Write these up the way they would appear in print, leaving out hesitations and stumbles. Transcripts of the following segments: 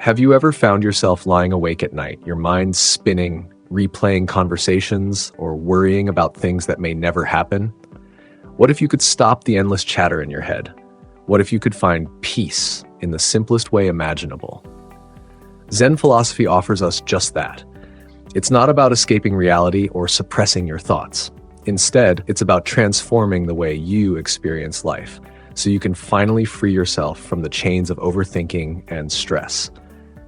Have you ever found yourself lying awake at night, your mind spinning, replaying conversations, or worrying about things that may never happen? What if you could stop the endless chatter in your head? What if you could find peace in the simplest way imaginable? Zen philosophy offers us just that. It's not about escaping reality or suppressing your thoughts. Instead, it's about transforming the way you experience life, so you can finally free yourself from the chains of overthinking and stress.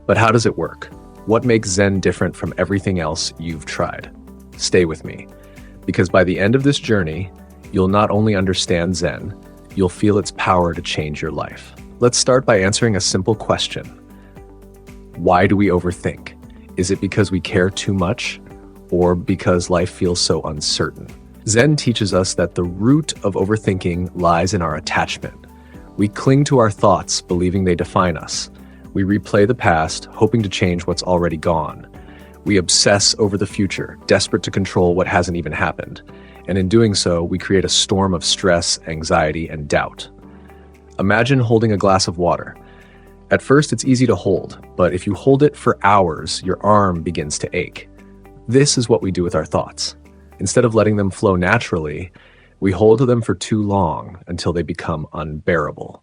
But how does it work? What makes Zen different from everything else you've tried? Stay with me, because by the end of this journey, you'll not only understand Zen, you'll feel its power to change your life. Let's start by answering a simple question. Why do we overthink? Is it because we care too much, or because life feels so uncertain? Zen teaches us that the root of overthinking lies in our attachment. We cling to our thoughts, believing they define us. We replay the past, hoping to change what's already gone. We obsess over the future, desperate to control what hasn't even happened. And in doing so, we create a storm of stress, anxiety, and doubt. Imagine holding a glass of water. At first, it's easy to hold, but if you hold it for hours, your arm begins to ache. This is what we do with our thoughts. Instead of letting them flow naturally, we hold to them for too long until they become unbearable.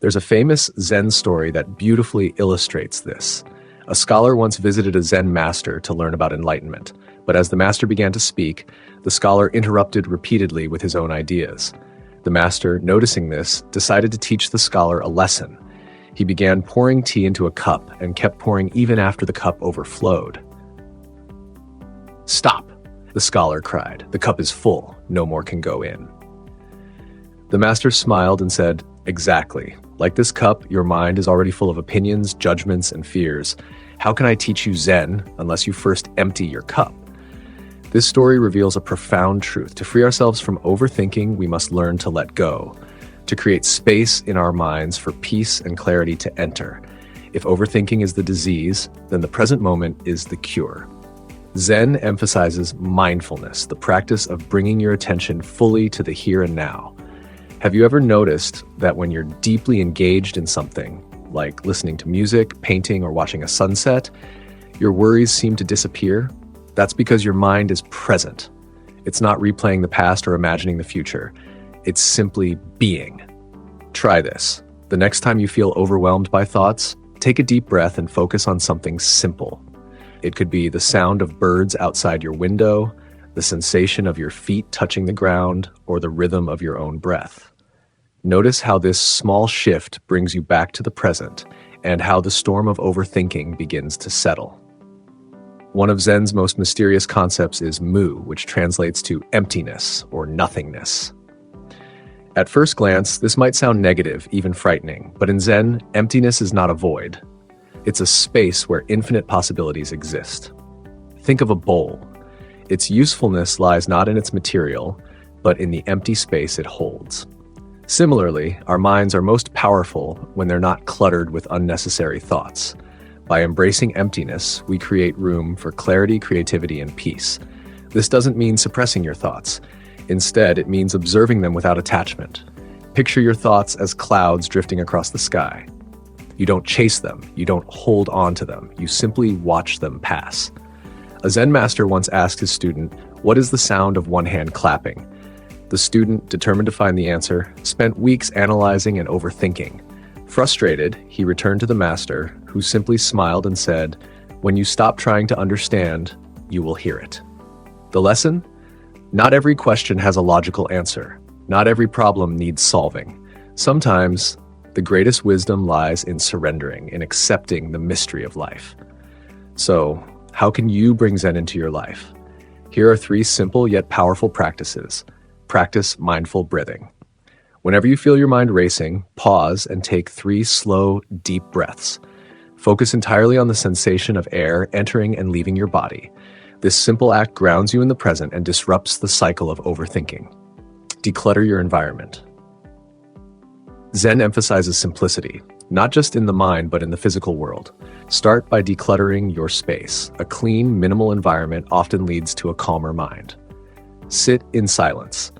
There's a famous Zen story that beautifully illustrates this. A scholar once visited a Zen master to learn about enlightenment, but as the master began to speak, the scholar interrupted repeatedly with his own ideas. The master, noticing this, decided to teach the scholar a lesson. He began pouring tea into a cup and kept pouring even after the cup overflowed. "Stop!" the scholar cried. "The cup is full. No more can go in." The master smiled and said, "Exactly. Like this cup, your mind is already full of opinions, judgments, and fears. How can I teach you Zen unless you first empty your cup?" This story reveals a profound truth. To free ourselves from overthinking, we must learn to let go, to create space in our minds for peace and clarity to enter. If overthinking is the disease, then the present moment is the cure. Zen emphasizes mindfulness, the practice of bringing your attention fully to the here and now. Have you ever noticed that when you're deeply engaged in something, like listening to music, painting, or watching a sunset, your worries seem to disappear? That's because your mind is present. It's not replaying the past or imagining the future. It's simply being. Try this. The next time you feel overwhelmed by thoughts, take a deep breath and focus on something simple. It could be the sound of birds outside your window, the sensation of your feet touching the ground, or the rhythm of your own breath. Notice how this small shift brings you back to the present and how the storm of overthinking begins to settle. One of Zen's most mysterious concepts is mu, which translates to emptiness or nothingness. At first glance, this might sound negative, even frightening, but in Zen, emptiness is not a void. It's a space where infinite possibilities exist. Think of a bowl. Its usefulness lies not in its material, but in the empty space it holds. Similarly, our minds are most powerful when they're not cluttered with unnecessary thoughts. By embracing emptiness, we create room for clarity, creativity, and peace. This doesn't mean suppressing your thoughts. Instead, it means observing them without attachment. Picture your thoughts as clouds drifting across the sky. You don't chase them, you don't hold on to them, you simply watch them pass. A Zen master once asked his student, "What is the sound of one hand clapping?" The student, determined to find the answer, spent weeks analyzing and overthinking. Frustrated, he returned to the master, who simply smiled and said, "When you stop trying to understand, you will hear it." The lesson? Not every question has a logical answer. Not every problem needs solving. Sometimes, the greatest wisdom lies in surrendering, in accepting the mystery of life. So, how can you bring Zen into your life? Here are 3 simple yet powerful practices. Practice mindful breathing. Whenever you feel your mind racing, pause and take 3 slow, deep breaths. Focus entirely on the sensation of air entering and leaving your body. This simple act grounds you in the present and disrupts the cycle of overthinking. Declutter your environment. Zen emphasizes simplicity, not just in the mind, but in the physical world. Start by decluttering your space. A clean, minimal environment often leads to a calmer mind. Sit in silence.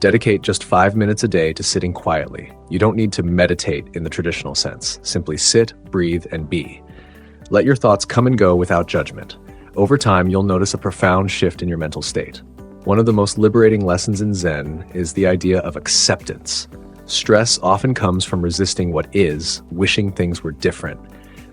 Dedicate just 5 minutes a day to sitting quietly. You don't need to meditate in the traditional sense. Simply sit, breathe, and be. Let your thoughts come and go without judgment. Over time, you'll notice a profound shift in your mental state. One of the most liberating lessons in Zen is the idea of acceptance. Stress often comes from resisting what is, wishing things were different.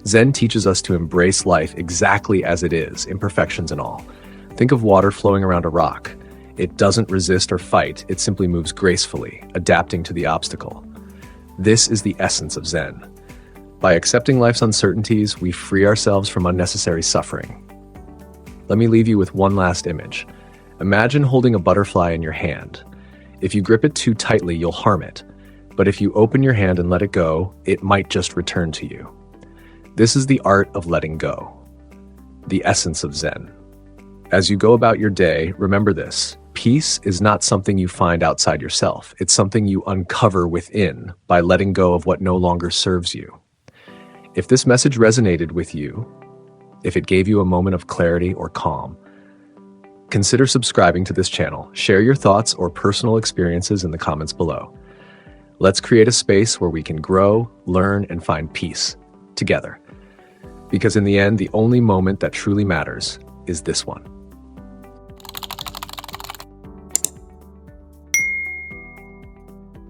Zen teaches us to embrace life exactly as it is, imperfections and all. Think of water flowing around a rock. It doesn't resist or fight, it simply moves gracefully, adapting to the obstacle. This is the essence of Zen. By accepting life's uncertainties, we free ourselves from unnecessary suffering. Let me leave you with one last image. Imagine holding a butterfly in your hand. If you grip it too tightly, you'll harm it. But if you open your hand and let it go, it might just return to you. This is the art of letting go, the essence of Zen. As you go about your day, remember this: peace is not something you find outside yourself. It's something you uncover within by letting go of what no longer serves you. If this message resonated with you, if it gave you a moment of clarity or calm, consider subscribing to this channel. Share your thoughts or personal experiences in the comments below. Let's create a space where we can grow, learn, and find peace together. Because in the end, the only moment that truly matters is this one.